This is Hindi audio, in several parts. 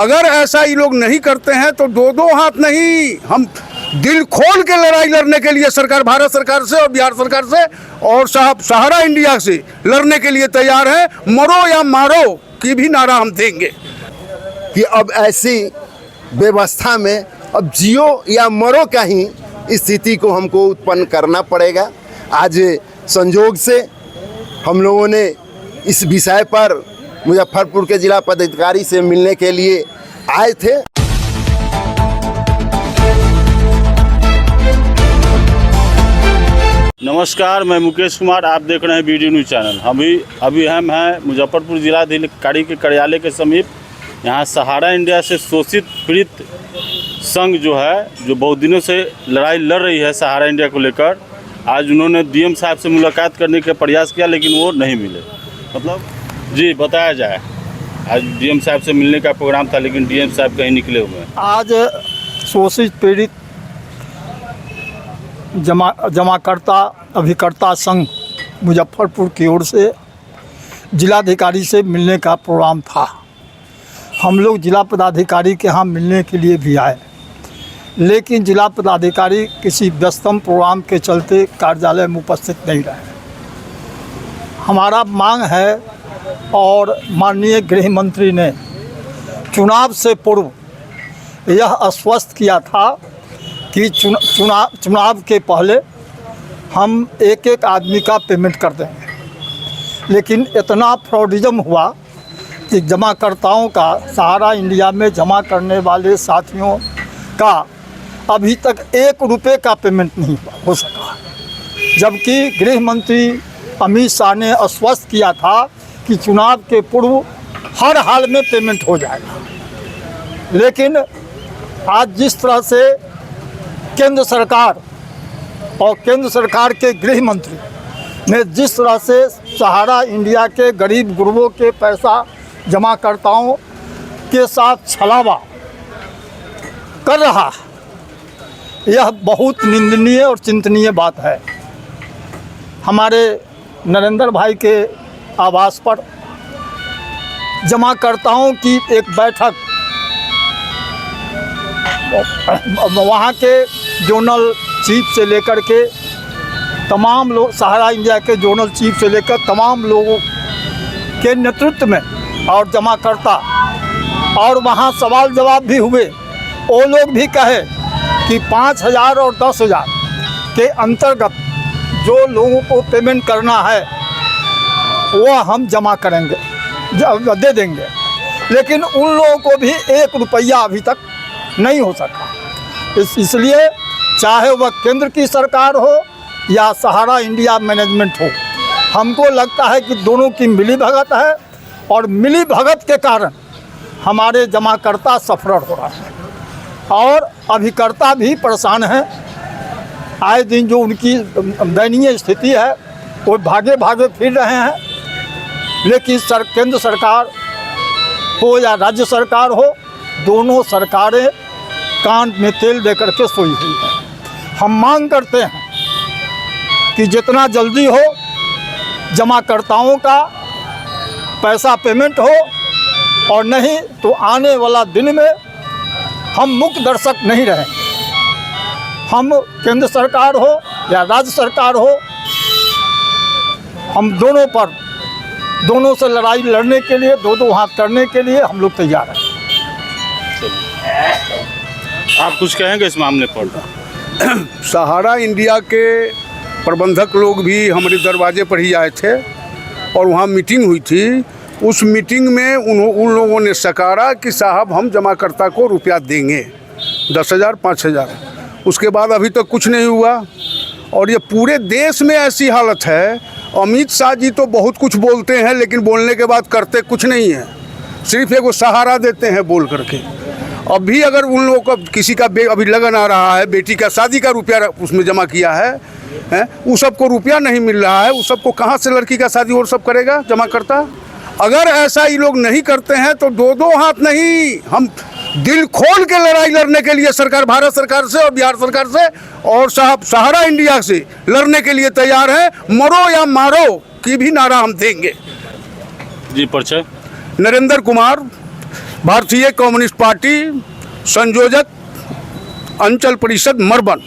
अगर ऐसा ये लोग नहीं करते हैं तो दो दो हाथ नहीं, हम दिल खोल के लड़ाई लड़ने के लिए सरकार, भारत सरकार से और बिहार सरकार से और सहारा इंडिया से लड़ने के लिए तैयार है। मरो या मारो की भी नारा हम देंगे कि अब ऐसी व्यवस्था में अब जियो या मरो का ही स्थिति को हमको उत्पन्न करना पड़ेगा। आज संयोग से हम लोगों ने इस विषय पर मुजफ्फरपुर के जिला पदाधिकारी से मिलने के लिए आए थे। नमस्कार, मैं मुकेश कुमार, आप देख रहे हैं वीडियो न्यूज़ चैनल। अभी हम हैं मुजफ्फरपुर जिलाधिकारी के कार्यालय के समीप। यहाँ सहारा इंडिया से शोषित पीड़ित संघ जो बहुत दिनों से लड़ाई लड़ रही है सहारा इंडिया को लेकर, आज उन्होंने डीएम साहब से मुलाकात करने का प्रयास किया लेकिन वो नहीं मिले। मतलब जी बताया जाए, आज डीएम साहब से मिलने का प्रोग्राम था लेकिन डीएम साहब कहीं निकले हुए हैं। आज शोषित पीड़ित जमाकर्ता अभिकर्ता संघ मुजफ्फरपुर की ओर से जिलाधिकारी से मिलने का प्रोग्राम था। हम लोग जिला पदाधिकारी के यहाँ मिलने के लिए भी आए, लेकिन जिला पदाधिकारी किसी व्यस्तम प्रोग्राम के चलते कार्यालय में उपस्थित नहीं रहे। हमारा मांग है और माननीय गृह मंत्री ने चुनाव से पूर्व यह आश्वस्त किया था कि चुनाव के पहले हम एक एक आदमी का पेमेंट कर देंगे, लेकिन इतना फ्रॉडिज्म हुआ कि जमाकर्ताओं का, सहारा इंडिया में जमा करने वाले साथियों का अभी तक 1 रुपये का पेमेंट नहीं हो सका, जबकि गृह मंत्री अमित शाह ने आश्वस्त किया था कि चुनाव के पूर्व हर हाल में पेमेंट हो जाएगा। लेकिन आज जिस तरह से केंद्र सरकार और केंद्र सरकार के गृह मंत्री ने जिस तरह से सहारा इंडिया के गरीब गुरबों के पैसा जमाकर्ताओं के साथ छलावा कर रहा है, यह बहुत निंदनीय और चिंतनीय बात है। हमारे नरेंद्र भाई के आवास पर जमाकर्ताओं की एक बैठक, वहाँ के जोनल चीफ से लेकर के तमाम लोग, सहारा इंडिया के जोनल चीफ से लेकर तमाम लोगों के नेतृत्व में और जमाकर्ता, और वहाँ सवाल जवाब भी हुए। वो लोग भी कहे कि 5,000 और 10,000 के अंतर्गत जो लोगों को पेमेंट करना है वो हम जमा करेंगे, दे देंगे, लेकिन उन लोगों को भी 1 रुपया अभी तक नहीं हो सका। इसलिए चाहे वह केंद्र की सरकार हो या सहारा इंडिया मैनेजमेंट हो, हमको लगता है कि दोनों की मिली भगत है और मिली भगत के कारण हमारे जमाकर्ता सफर हो रहा है और अभिकर्ता भी परेशान हैं। आए दिन जो उनकी दयनीय स्थिति है वो भागे भागे फिर रहे हैं, लेकिन केंद्र सरकार हो या राज्य सरकार हो, दोनों सरकारें कान में तेल दे करके सोई हुई है। हम मांग करते हैं कि जितना जल्दी हो जमाकर्ताओं का पैसा पेमेंट हो, और नहीं तो आने वाला दिन में हम मुख्य दर्शक नहीं रहेंगे। हम केंद्र सरकार हो या राज्य सरकार हो, हम दोनों से लड़ाई लड़ने के लिए, दो हाथ करने के लिए हम लोग तैयार हैं। आप कुछ कहेंगे इस मामले पर? सहारा इंडिया के प्रबंधक लोग भी हमारे दरवाजे पर ही आए थे और वहाँ मीटिंग हुई थी। उस मीटिंग में उन लोगों ने सकारा कि साहब हम जमाकर्ता को रुपया देंगे 10,000 5,000। उसके बाद अभी तक कुछ नहीं हुआ और ये पूरे देश में ऐसी हालत है। अमित शाह जी तो बहुत कुछ बोलते हैं लेकिन बोलने के बाद करते कुछ नहीं है, सिर्फ एक सहारा देते हैं बोल करके। अभी अगर उन लोगों को किसी का अभी लगन आ रहा है, बेटी का शादी का रुपया उसमें जमा किया है, उस सबको रुपया नहीं मिल रहा है, उस सबको कहाँ से लड़की का शादी और सब करेगा जमा करता? अगर ऐसा ये लोग नहीं करते हैं तो दो दो हाथ नहीं, हम दिल खोल के लड़ाई लड़ने के लिए सरकार, भारत सरकार से और बिहार सरकार से और सहारा इंडिया से लड़ने के लिए तैयार है। मरो या मारो की भी नारा हम देंगे। जी परिचय? नरेंद्र कुमार, भारतीय कम्युनिस्ट पार्टी, संयोजक अंचल परिषद मरबन।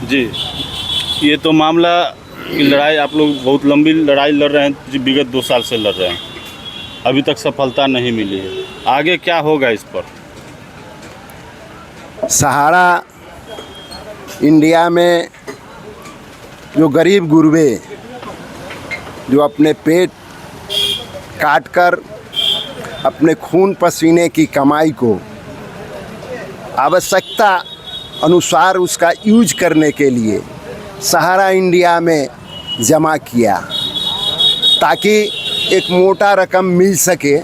जी, ये तो मामला की लड़ाई आप लोग बहुत लंबी लड़ाई लड़ रहे हैं जी, विगत 2 साल से लड़ रहे हैं, अभी तक सफलता नहीं मिली है। आगे क्या होगा इस पर? सहारा इंडिया में जो गरीब गुरबे जो अपने पेट काट कर अपने खून पसीने की कमाई को आवश्यकता अनुसार उसका यूज करने के लिए सहारा इंडिया में जमा किया, ताकि एक मोटा रकम मिल सके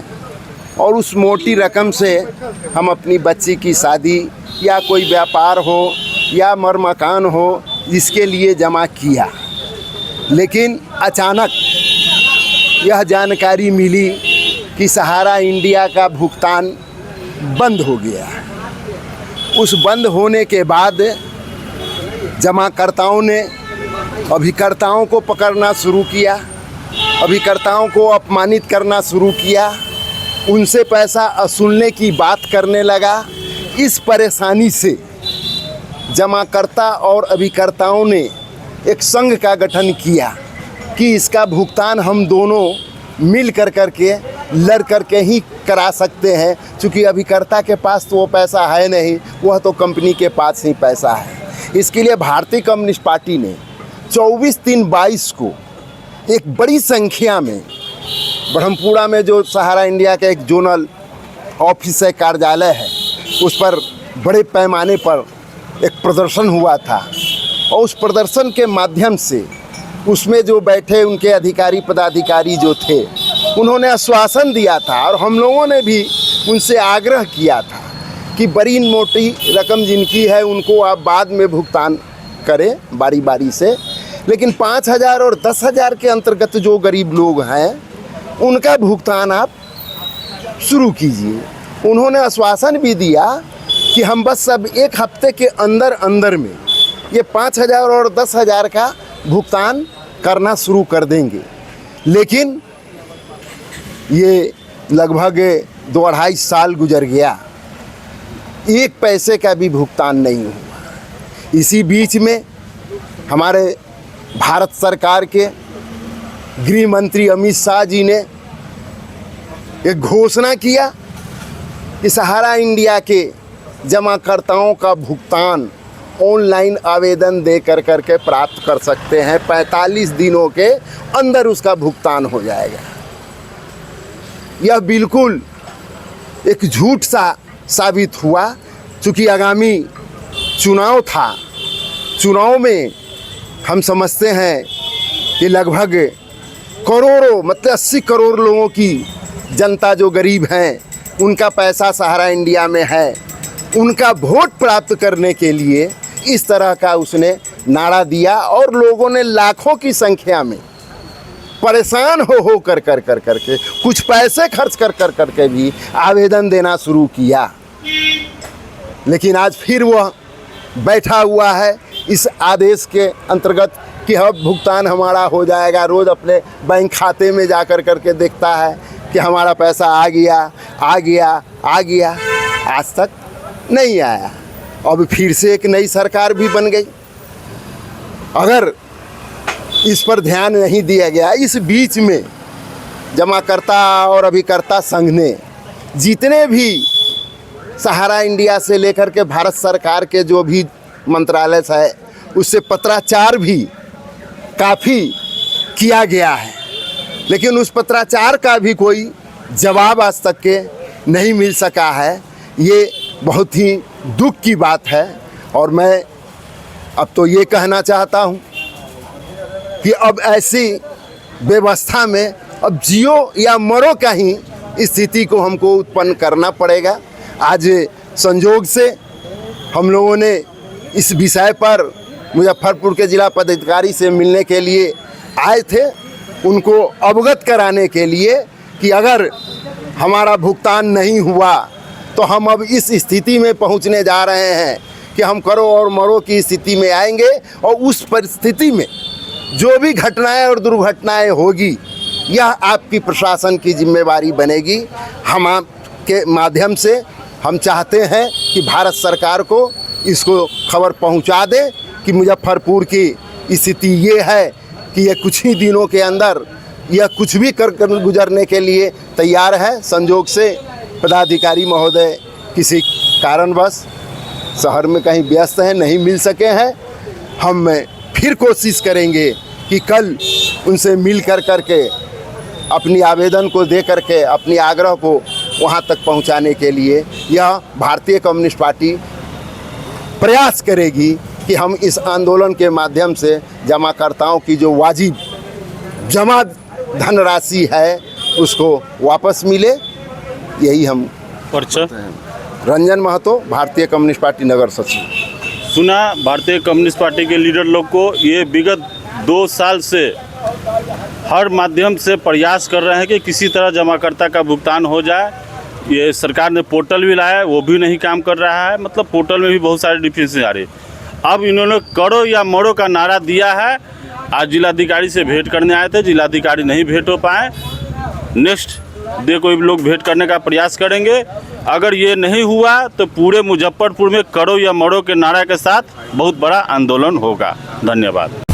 और उस मोटी रकम से हम अपनी बच्ची की शादी या कोई व्यापार हो या मर मकान हो जिसके लिए जमा किया। लेकिन अचानक यह जानकारी मिली कि सहारा इंडिया का भुगतान बंद हो गया। उस बंद होने के बाद जमाकर्ताओं ने अभिकर्ताओं को पकड़ना शुरू किया, अभिकर्ताओं को अपमानित करना शुरू किया, उनसे पैसा वसूलने की बात करने लगा। इस परेशानी से जमाकर्ता और अभिकर्ताओं ने एक संघ का गठन किया कि इसका भुगतान हम दोनों मिल कर के लड़ कर के ही करा सकते हैं, क्योंकि अभिकर्ता के पास तो वो पैसा है नहीं, वह तो कंपनी के पास ही पैसा है। इसके लिए भारतीय कम्युनिस्ट पार्टी ने 24/3/22 को एक बड़ी संख्या में ब्रह्मपुरा में जो सहारा इंडिया का एक जोनल ऑफिस है, कार्यालय है, उस पर बड़े पैमाने पर एक प्रदर्शन हुआ था। और उस प्रदर्शन के माध्यम से उसमें जो बैठे उनके अधिकारी पदाधिकारी जो थे, उन्होंने आश्वासन दिया था और हम लोगों ने भी उनसे आग्रह किया था कि बड़ी मोटी रकम जिनकी है उनको आप बाद में भुगतान करें बारी बारी से, लेकिन 5,000 और 10,000 के अंतर्गत जो गरीब लोग हैं उनका भुगतान आप शुरू कीजिए। उन्होंने आश्वासन भी दिया कि हम बस अब 1 हफ्ते के अंदर में ये 5,000 और 10,000 का भुगतान करना शुरू कर देंगे। लेकिन ये लगभग 2-2.5 साल गुजर गया, 1 पैसे का भी भुगतान नहीं हुआ। इसी बीच में हमारे भारत सरकार के गृह मंत्री अमित शाह जी ने एक घोषणा किया कि सहारा इंडिया के जमाकर्ताओं का भुगतान ऑनलाइन आवेदन दे कर के प्राप्त कर सकते हैं, 45 दिनों के अंदर उसका भुगतान हो जाएगा। यह बिल्कुल एक झूठ सा साबित हुआ, क्योंकि आगामी चुनाव था। चुनाव में हम समझते हैं कि लगभग करोड़ों, मतलब 80 करोड़ लोगों की जनता जो गरीब हैं उनका पैसा सहारा इंडिया में है। उनका वोट प्राप्त करने के लिए इस तरह का उसने नारा दिया और लोगों ने लाखों की संख्या में परेशान हो कर के कुछ पैसे खर्च कर के भी आवेदन देना शुरू किया। लेकिन आज फिर वह बैठा हुआ है इस आदेश के अंतर्गत कि अब भुगतान हमारा हो जाएगा। रोज़ अपने बैंक खाते में जा कर के देखता है कि हमारा पैसा आ गया, आज तक नहीं आया। अब फिर से एक नई सरकार भी बन गई। अगर इस पर ध्यान नहीं दिया गया, इस बीच में जमाकर्ता और अभिकर्ता संघ ने जितने भी सहारा इंडिया से लेकर के भारत सरकार के जो भी मंत्रालय है उससे पत्राचार भी काफ़ी किया गया है, लेकिन उस पत्राचार का भी कोई जवाब आज तक के नहीं मिल सका है। ये बहुत ही दुख की बात है। और मैं अब तो ये कहना चाहता हूँ कि अब ऐसी व्यवस्था में अब जियो या मरो का ही स्थिति को हमको उत्पन्न करना पड़ेगा। आज संजोग से हम लोगों ने इस विषय पर मुजफ्फरपुर के जिला पदाधिकारी से मिलने के लिए आए थे, उनको अवगत कराने के लिए कि अगर हमारा भुगतान नहीं हुआ तो हम अब इस स्थिति में पहुंचने जा रहे हैं कि हम करो और मरो की स्थिति में आएंगे। और उस परिस्थिति में जो भी घटनाएं और दुर्घटनाएं होगी यह आपकी प्रशासन की जिम्मेवारी बनेगी। हम आपके माध्यम से हम चाहते हैं कि भारत सरकार को इसको खबर पहुंचा दे कि मुजफ्फरपुर की स्थिति ये है कि ये कुछ ही दिनों के अंदर यह कुछ भी कर गुजरने के लिए तैयार है। संजोग से पदाधिकारी महोदय किसी कारणवश शहर में कहीं व्यस्त हैं, नहीं मिल सके हैं। हम फिर कोशिश करेंगे कि कल उनसे मिल करके अपनी आवेदन को दे करके अपनी आग्रह को वहां तक पहुंचाने के लिए यह भारतीय कम्युनिस्ट पार्टी प्रयास करेगी कि हम इस आंदोलन के माध्यम से जमाकर्ताओं की जो वाजिब जमा धनराशि है उसको वापस मिले। यही हम परिचय। रंजन महतो, भारतीय कम्युनिस्ट पार्टी नगर सचिव। सुना भारतीय कम्युनिस्ट पार्टी के लीडर लोग को, ये विगत 2 साल से हर माध्यम से प्रयास कर रहे हैं कि किसी तरह जमाकर्ता का भुगतान हो जाए। ये सरकार ने पोर्टल भी लाया है, वो भी नहीं काम कर रहा है। मतलब पोर्टल में भी बहुत सारे डिफिशेंसी आ रही है। अब इन्होंने करो या मरो का नारा दिया है। आज जिलाधिकारी से भेंट करने आए थे, जिलाधिकारी नहीं भेंट हो पाए। नेक्स्ट डे कोई लोग भेंट करने का प्रयास करेंगे। अगर ये नहीं हुआ तो पूरे मुजफ्फरपुर में करो या मरो के नारा के साथ बहुत बड़ा आंदोलन होगा। धन्यवाद।